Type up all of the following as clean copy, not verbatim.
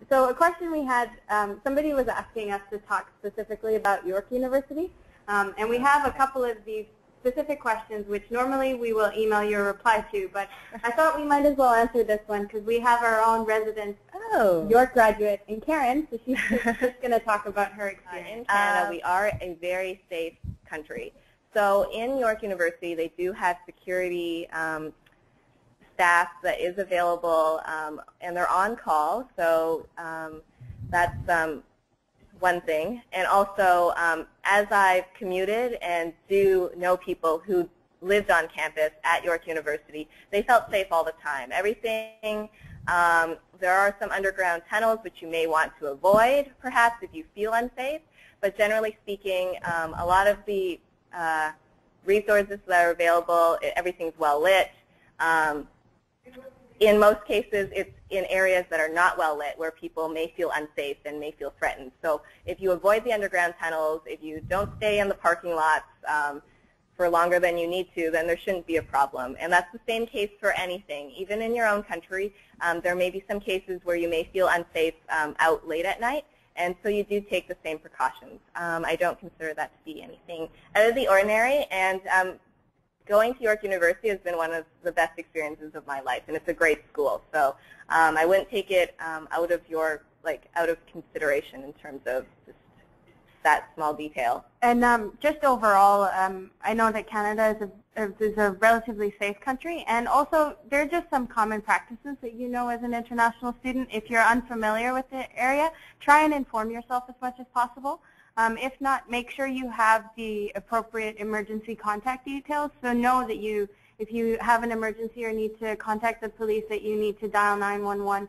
So a question we had, somebody was asking us to talk specifically about York University, and we have a couple of these specific questions which normally we will email your reply to, but I thought we might as well answer this one because we have our own resident York graduate in Karen, so she's just going to talk about her experience. In Canada, we are a very safe country. So in York University, they do have security staff that is available, and they're on call, so that's one thing. And also, as I've commuted and do know people who lived on campus at York University, they felt safe all the time. Everything, there are some underground tunnels which you may want to avoid, perhaps, if you feel unsafe, but generally speaking, a lot of the resources that are available, everything's well lit. In most cases, it's in areas that are not well lit where people may feel unsafe and may feel threatened. So if you avoid the underground tunnels, if you don't stay in the parking lots for longer than you need to, then there shouldn't be a problem. And that's the same case for anything. Even in your own country, there may be some cases where you may feel unsafe out late at night, and so you do take the same precautions. I don't consider that to be anything out of the ordinary, and going to York University has been one of the best experiences of my life, and it's a great school. So I wouldn't take it out of consideration in terms of just that small detail. And just overall, I know that Canada is a relatively safe country, and also there are just some common practices that you know as an international student. If you're unfamiliar with the area, try and inform yourself as much as possible. If not, make sure you have the appropriate emergency contact details. So know that if you have an emergency or need to contact the police, that you need to dial 911.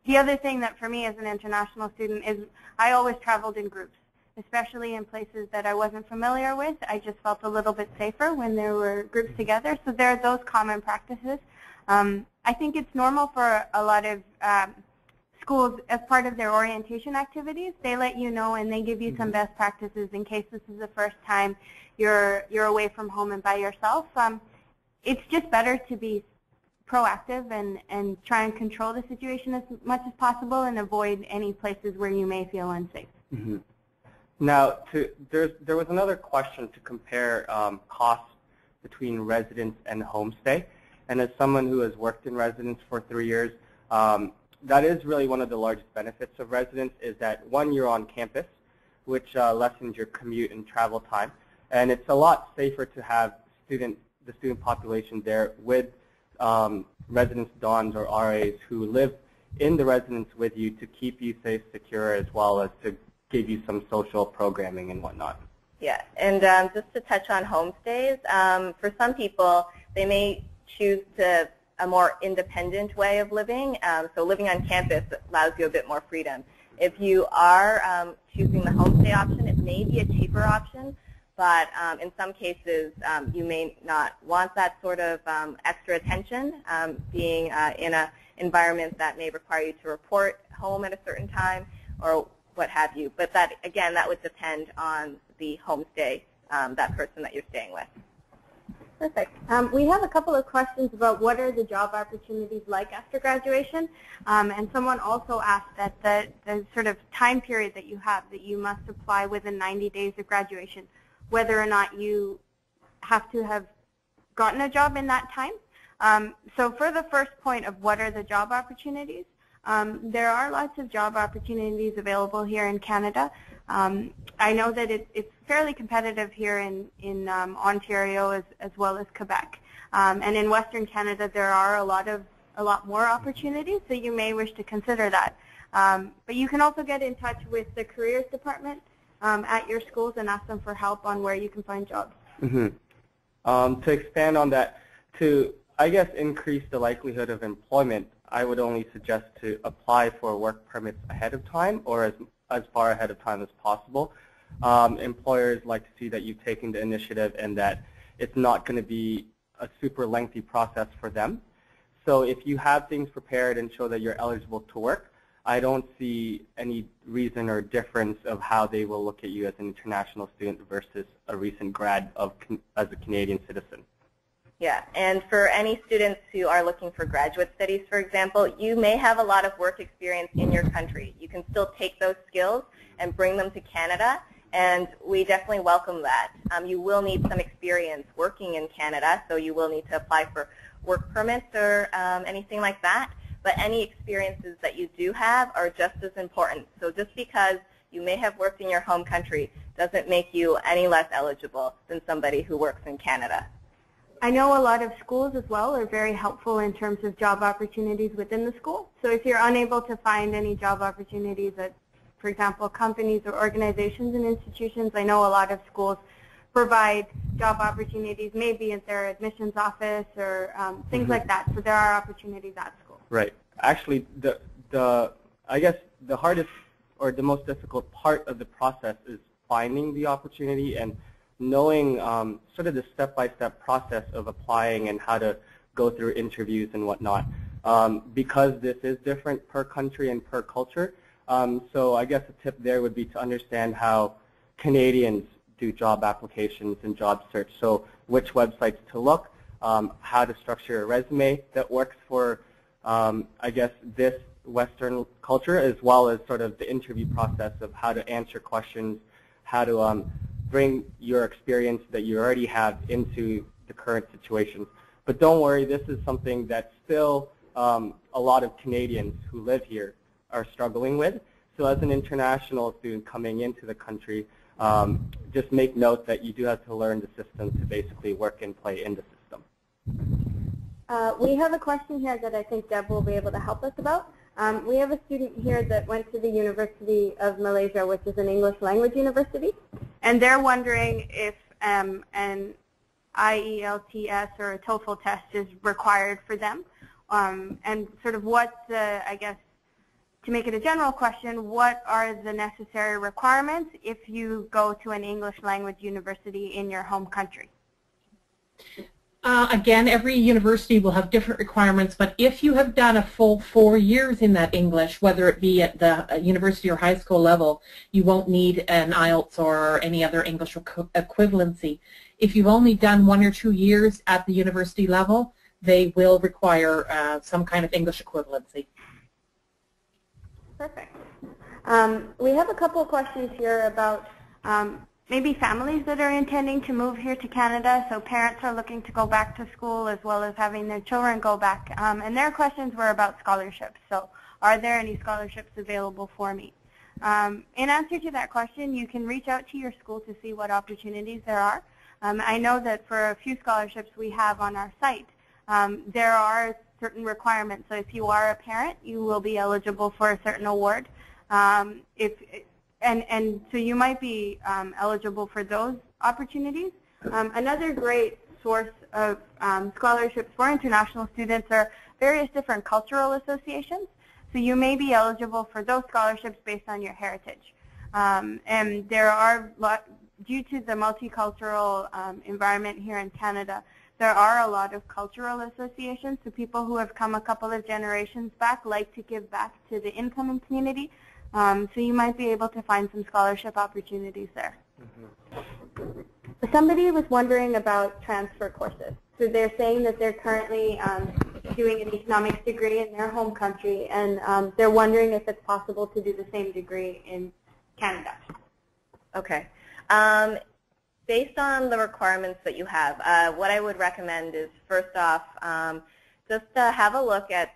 The other thing that for me as an international student is I always traveled in groups, especially in places that I wasn't familiar with. I just felt a little bit safer when there were groups together. So there are those common practices. I think it's normal for a lot of schools, as part of their orientation activities, they let you know and they give you some best practices in case this is the first time you're away from home and by yourself. It's just better to be proactive and try and control the situation as much as possible and avoid any places where you may feel unsafe. Now, there was another question to compare costs between residence and homestay. And as someone who has worked in residence for 3 years, that is really one of the largest benefits of residence is that, one, you're on campus, which lessens your commute and travel time. And it's a lot safer to have the student population there with residence dons or RAs who live in the residence with you to keep you safe, secure, as well as to give you some social programming and whatnot. Yeah, and just to touch on homestays, for some people, they may choose a more independent way of living. So living on campus allows you a bit more freedom. If you are choosing the homestay option, it may be a cheaper option, but in some cases you may not want that sort of extra attention, being in an environment that may require you to report home at a certain time or what have you. But that, again, that would depend on the homestay, that person that you're staying with. Perfect. We have a couple of questions about what are the job opportunities like after graduation, and someone also asked that the sort of time period that you have that you must apply within 90 days of graduation, whether or not you have to have gotten a job in that time. So for the first point of what are the job opportunities, there are lots of job opportunities available here in Canada. I know that it's fairly competitive here in Ontario as well as Quebec. And in Western Canada, there are a lot more opportunities, so you may wish to consider that. But you can also get in touch with the careers department at your schools and ask them for help on where you can find jobs. To expand on that, to, I guess, increase the likelihood of employment, I would only suggest to apply for work permits ahead of time or as far ahead of time as possible. Employers like to see that you've taken the initiative and that it's not going to be a super lengthy process for them. So if you have things prepared and show that you're eligible to work, I don't see any reason or difference of how they will look at you as an international student versus a recent grad as a Canadian citizen. Yeah, and for any students who are looking for graduate studies, for example, you may have a lot of work experience in your country. You can still take those skills and bring them to Canada, and we definitely welcome that. You will need some experience working in Canada, so you will need to apply for work permits or anything like that, but any experiences that you do have are just as important. So just because you may have worked in your home country doesn't make you any less eligible than somebody who works in Canada. I know a lot of schools as well are very helpful in terms of job opportunities within the school. So if you're unable to find any job opportunities at, for example, companies or organizations and institutions, I know a lot of schools provide job opportunities, maybe at their admissions office or things like that. So there are opportunities at school. Right. Actually, I guess the hardest or the most difficult part of the process is finding the opportunity and knowing sort of the step-by-step process of applying and how to go through interviews and whatnot, because this is different per country and per culture. So I guess a tip there would be to understand how Canadians do job applications and job search. So which websites to look, how to structure a resume that works for, I guess, this Western culture, as well as sort of the interview process of how to answer questions, how to bring your experience that you already have into the current situation. But don't worry, this is something that still a lot of Canadians who live here are struggling with. So as an international student coming into the country, just make note that you do have to learn the system to basically work and play in the system. We have a question here that I think Deb will be able to help us about. We have a student here that went to the University of Malaysia, which is an English language university, and they're wondering if an IELTS or a TOEFL test is required for them, and sort of what, I guess, to make it a general question, what are the necessary requirements if you go to an English language university in your home country? Again, every university will have different requirements, but if you have done a full 4 years in that English, whether it be at the university or high school level, you won't need an IELTS or any other English equivalency. If you've only done 1 or 2 years at the university level, they will require some kind of English equivalency. Perfect. We have a couple of questions here about maybe families that are intending to move here to Canada, so parents are looking to go back to school as well as having their children go back. And their questions were about scholarships. So are there any scholarships available for me? In answer to that question, you can reach out to your school to see what opportunities there are. I know that for a few scholarships we have on our site, there are certain requirements. So if you are a parent, you will be eligible for a certain award. And so you might be eligible for those opportunities. Another great source of scholarships for international students are various different cultural associations. So you may be eligible for those scholarships based on your heritage. And there are, due to the multicultural environment here in Canada, there are a lot of cultural associations. So people who have come a couple of generations back like to give back to the incoming community. So you might be able to find some scholarship opportunities there. Somebody was wondering about transfer courses. So they're saying that they're currently doing an economics degree in their home country, and they're wondering if it's possible to do the same degree in Canada. Okay. Based on the requirements that you have, what I would recommend is, first off, just have a look at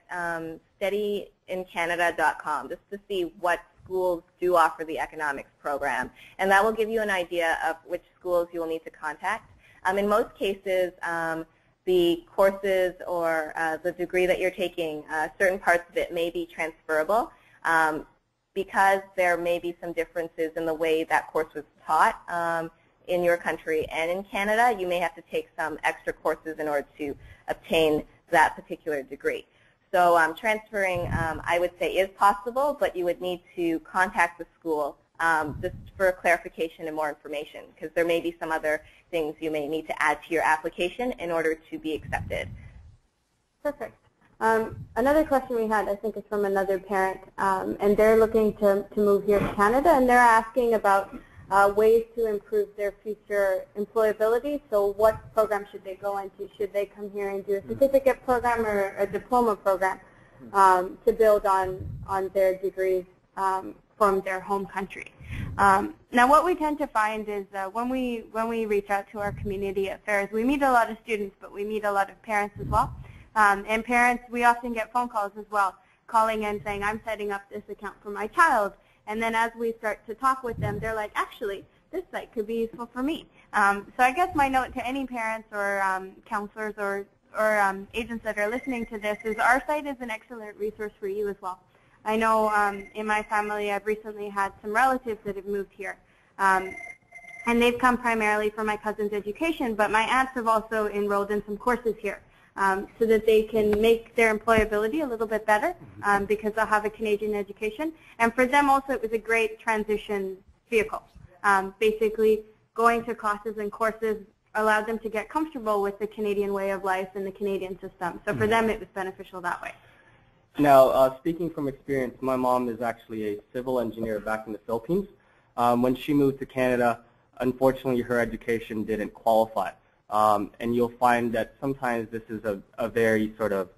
studyincanada.com just to see what schools do offer the economics program. And that will give you an idea of which schools you will need to contact. In most cases, the courses or the degree that you're taking, certain parts of it may be transferable because there may be some differences in the way that course was taught in your country and in Canada. You may have to take some extra courses in order to obtain that particular degree. So transferring, I would say, is possible, but you would need to contact the school just for clarification and more information, because there may be some other things you may need to add to your application in order to be accepted. Perfect. Another question we had, I think, is from another parent, and they're looking to move here to Canada, and they're asking about ways to improve their future employability. So what program should they go into? Should they come here and do a certificate program or a diploma program to build on their degrees from their home country? Now what we tend to find is when we reach out to our community at fairs, we meet a lot of students, but we meet a lot of parents as well. And parents, we often get phone calls as well, calling in saying, I'm setting up this account for my child. And then as we start to talk with them, they're like, actually, this site could be useful for me. So I guess my note to any parents or counselors or agents that are listening to this is our site is an excellent resource for you as well. I know in my family I've recently had some relatives that have moved here. And they've come primarily for my cousin's education, but my aunts have also enrolled in some courses here. So that they can make their employability a little bit better because they'll have a Canadian education. And for them also, it was a great transition vehicle. Basically, going to classes and courses allowed them to get comfortable with the Canadian way of life and the Canadian system. So for them, it was beneficial that way. Now, speaking from experience, my mom is actually a civil engineer back in the Philippines. When she moved to Canada, unfortunately, her education didn't qualify. And you'll find that sometimes this is a very sort of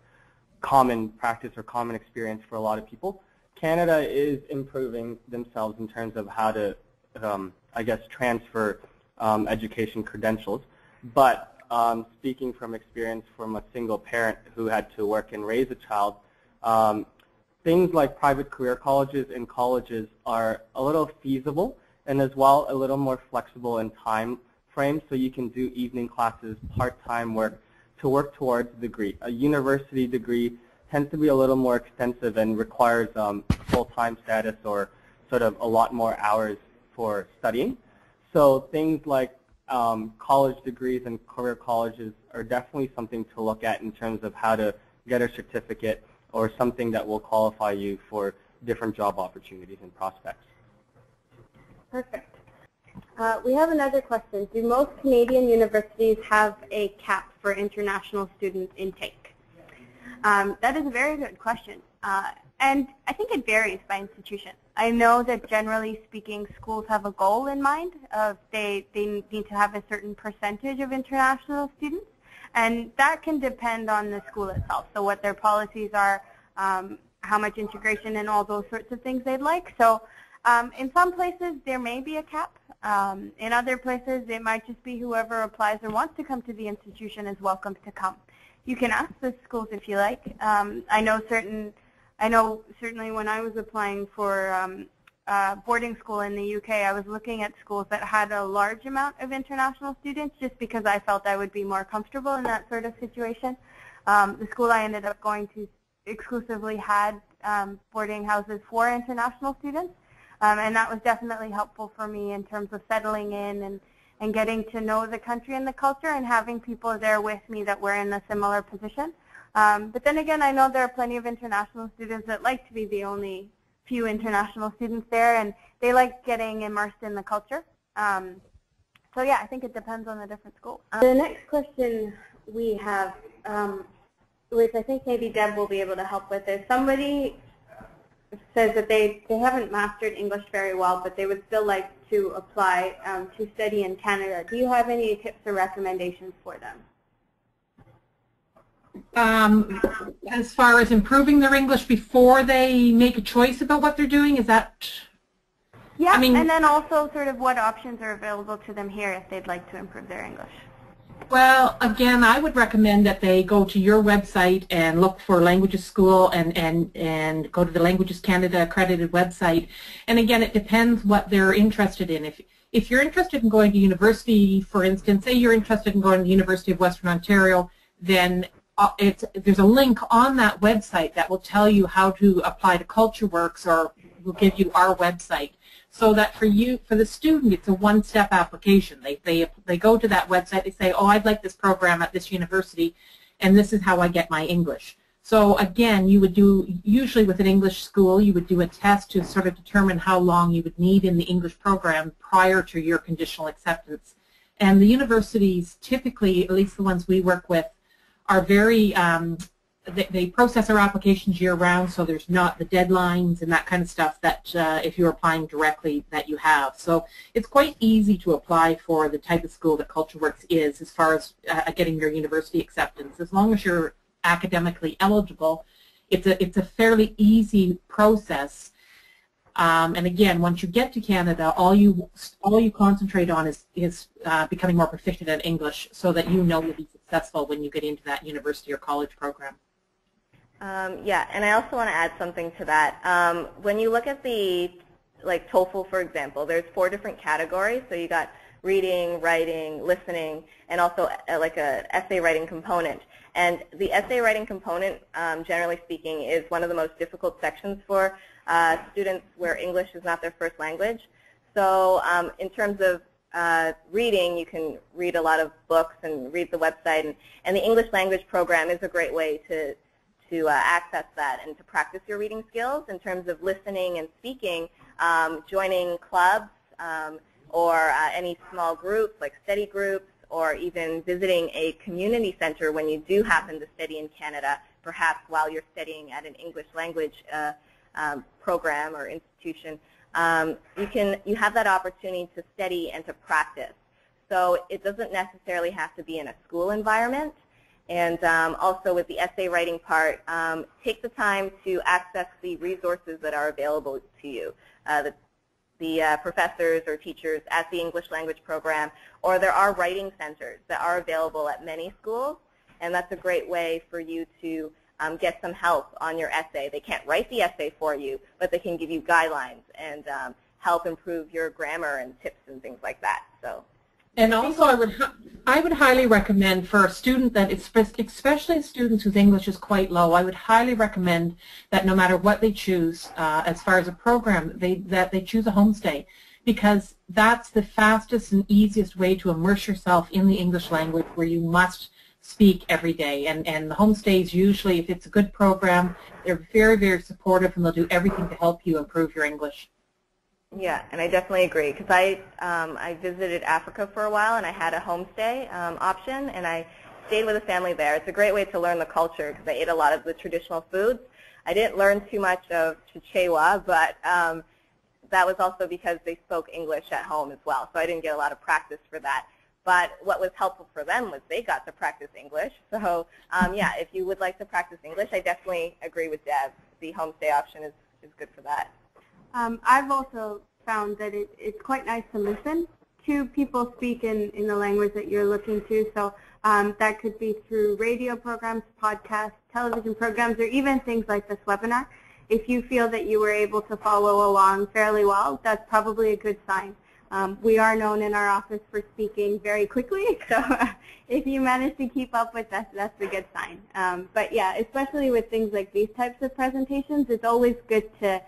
common practice or common experience for a lot of people. Canada is improving themselves in terms of how to, I guess, transfer education credentials. But speaking from experience from a single parent who had to work and raise a child, things like private career colleges and colleges are a little feasible and as well a little more flexible in time frame, so you can do evening classes, part-time work to work towards a degree. A university degree tends to be a little more extensive and requires full-time status or sort of a lot more hours for studying. So things like college degrees and career colleges are definitely something to look at in terms of how to get a certificate or something that will qualify you for different job opportunities and prospects. Perfect. We have another question. Do most Canadian universities have a cap for international student intake? That is a very good question. And I think it varies by institution. I know that generally speaking, schools have a goal in mind of they need to have a certain percentage of international students. And that can depend on the school itself. So what their policies are, how much integration and all those sorts of things they'd like. So in some places, there may be a cap. In other places, it might just be whoever applies or wants to come to the institution is welcome to come. You can ask the schools if you like. I know certainly when I was applying for boarding school in the UK, I was looking at schools that had a large amount of international students just because I felt I would be more comfortable in that sort of situation. The school I ended up going to exclusively had boarding houses for international students. And that was definitely helpful for me in terms of settling in and getting to know the country and the culture and having people there with me that were in a similar position. But then again, I know there are plenty of international students that like to be the only few international students there, and they like getting immersed in the culture. So yeah, I think it depends on the different schools. The next question we have, which I think maybe Deb will be able to help with, is somebody says that they haven't mastered English very well, but they would still like to apply to study in Canada. Do you have any tips or recommendations for them? As far as improving their English before they make a choice about what they're doing, is that? Yeah, I mean, and then also sort of what options are available to them here if they'd like to improve their English. Well, again, I would recommend that they go to your website and look for Languages School and go to the Languages Canada accredited website. And again, it depends what they're interested in. If you're interested in going to university, for instance, say you're interested in going to the University of Western Ontario, then there's a link on that website that will tell you how to apply to CultureWorks, or will give you our website. So that for the student, it's a one-step application. They go to that website, they say, oh, I'd like this program at this university, and this is how I get my English. So again, you would do, usually with an English school, you would do a test to sort of determine how long you would need in the English program prior to your conditional acceptance. And the universities, typically, at least the ones we work with, are very they process our applications year-round, so there's not the deadlines and that kind of stuff that if you're applying directly that you have. So it's quite easy to apply for the type of school that CultureWorks is as far as getting your university acceptance. As long as you're academically eligible, it's a fairly easy process. And again, once you get to Canada, all you concentrate on is becoming more proficient at English, so that you know you'll be successful when you get into that university or college program. Yeah, and I also want to add something to that. When you look at the, like TOEFL, for example, there's 4 different categories. So you got reading, writing, listening, and also like a essay writing component. And the essay writing component, generally speaking, is one of the most difficult sections for students where English is not their first language. So in terms of reading, you can read a lot of books and read the website, and the English language program is a great way to access that and to practice your reading skills. In terms of listening and speaking, joining clubs or any small groups like study groups, or even visiting a community center when you do happen to study in Canada, perhaps while you're studying at an English language program or institution, you have that opportunity to study and to practice. So it doesn't necessarily have to be in a school environment. And also with the essay writing part, take the time to access the resources that are available to you. The professors or teachers at the English language program, or there are writing centers that are available at many schools, and that's a great way for you to get some help on your essay. They can't write the essay for you, but they can give you guidelines and help improve your grammar and tips and things like that. So. And also, I would highly recommend for a student that, especially students whose English is quite low, I would highly recommend that no matter what they choose as far as a program, that they choose a homestay, because that's the fastest and easiest way to immerse yourself in the English language, where you must speak every day. And the homestays usually, if it's a good program, they're very, very supportive, and they'll do everything to help you improve your English. Yeah, and I definitely agree, because I visited Africa for a while, and I had a homestay option, and I stayed with a family there. It's a great way to learn the culture, because I ate a lot of the traditional foods. I didn't learn too much of Chichewa, but that was also because they spoke English at home as well, so I didn't get a lot of practice for that. But what was helpful for them was they got to practice English. So yeah, if you would like to practice English, I definitely agree with Deb. The homestay option is good for that. I've also found that it's quite nice to listen to people speak in the language that you're looking to. So that could be through radio programs, podcasts, television programs, or even things like this webinar. If you feel that you were able to follow along fairly well, that's probably a good sign. We are known in our office for speaking very quickly, so if you manage to keep up with us, that's a good sign. But yeah, especially with things like these types of presentations, it's always good to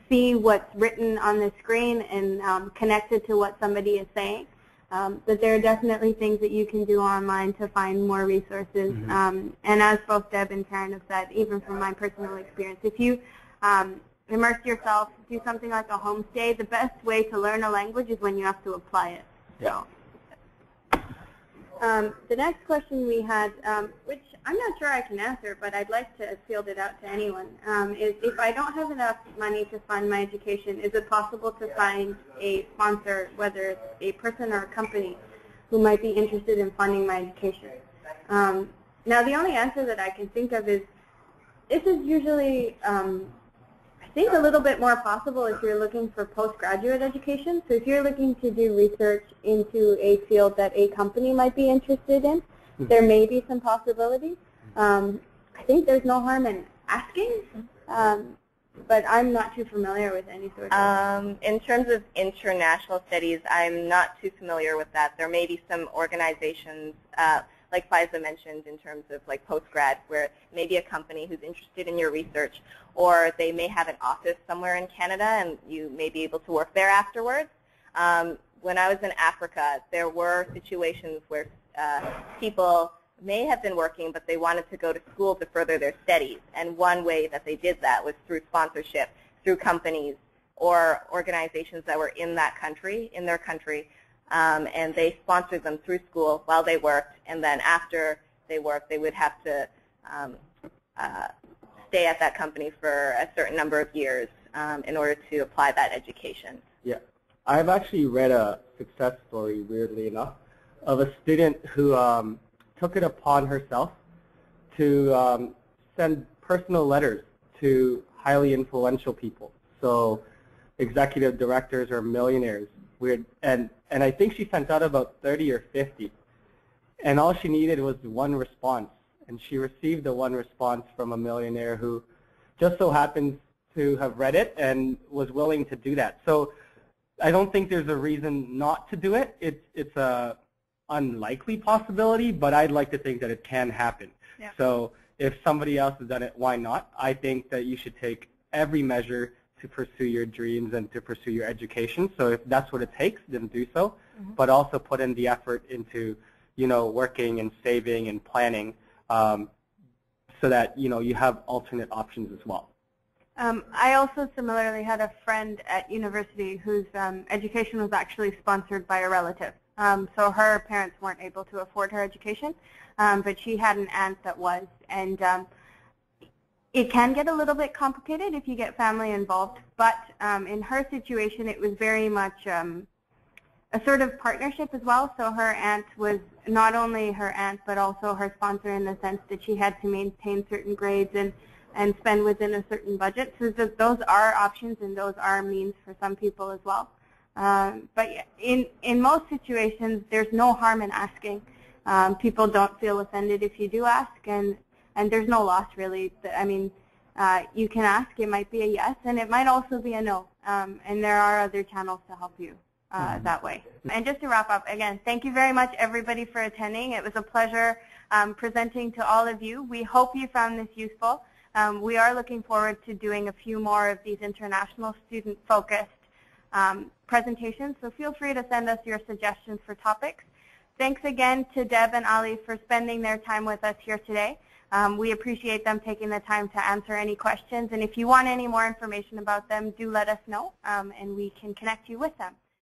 see what's written on the screen and connected to what somebody is saying. But there are definitely things that you can do online to find more resources. And as both Deb and Karen have said, even from my personal experience, if you immerse yourself, do something like a homestay, the best way to learn a language is when you have to apply it. Yeah. The next question we had, which I'm not sure I can answer, but I'd like to field it out to anyone, is if I don't have enough money to fund my education, is it possible to find a sponsor, whether it's a person or a company, who might be interested in funding my education? Now, the only answer that I can think of is this is usually, I think, a little bit more possible if you're looking for postgraduate education. So if you're looking to do research into a field that a company might be interested in, there may be some possibilities. I think there's no harm in asking, but I'm not too familiar with any sort of... In terms of international studies, I'm not too familiar with that. There may be some organizations, like Faiza mentioned, in terms of like postgrad, where maybe a company who's interested in your research, or they may have an office somewhere in Canada and you may be able to work there afterwards. When I was in Africa, there were situations where people may have been working, but they wanted to go to school to further their studies. And one way that they did that was through sponsorship, through companies or organizations that were in that country, in their country, and they sponsored them through school while they worked. And then after they worked, they would have to stay at that company for a certain number of years in order to apply that education. Yeah, I've actually read a success story, weirdly enough, of a student who took it upon herself to send personal letters to highly influential people. So executive directors or millionaires. Weird. And I think she sent out about 30 or 50. And all she needed was one response. And she received the one response from a millionaire who just so happens to have read it and was willing to do that. So I don't think there's a reason not to do it. It's a unlikely possibility, but I'd like to think that it can happen. Yeah. So if somebody else has done it, why not? I think that you should take every measure to pursue your dreams and to pursue your education. So if that's what it takes, then do so. Mm-hmm. But also put in the effort into, working and saving and planning so that, you have alternate options as well. I also similarly had a friend at university whose education was actually sponsored by a relative. So her parents weren't able to afford her education, but she had an aunt that was. And it can get a little bit complicated if you get family involved, but in her situation it was very much a sort of partnership as well. So her aunt was not only her aunt but also her sponsor in the sense that she had to maintain certain grades and spend within a certain budget. So those are options and those are means for some people as well. But in most situations there's no harm in asking. People don't feel offended if you do ask, and there's no loss really. I mean, you can ask, it might be a yes, and it might also be a no, and there are other channels to help you that way. And just to wrap up, again, thank you very much everybody for attending. It was a pleasure presenting to all of you. We hope you found this useful. We are looking forward to doing a few more of these international student-focused presentations, so feel free to send us your suggestions for topics. Thanks again to Deb and Ali for spending their time with us here today. We appreciate them taking the time to answer any questions, and if you want any more information about them, do let us know, and we can connect you with them.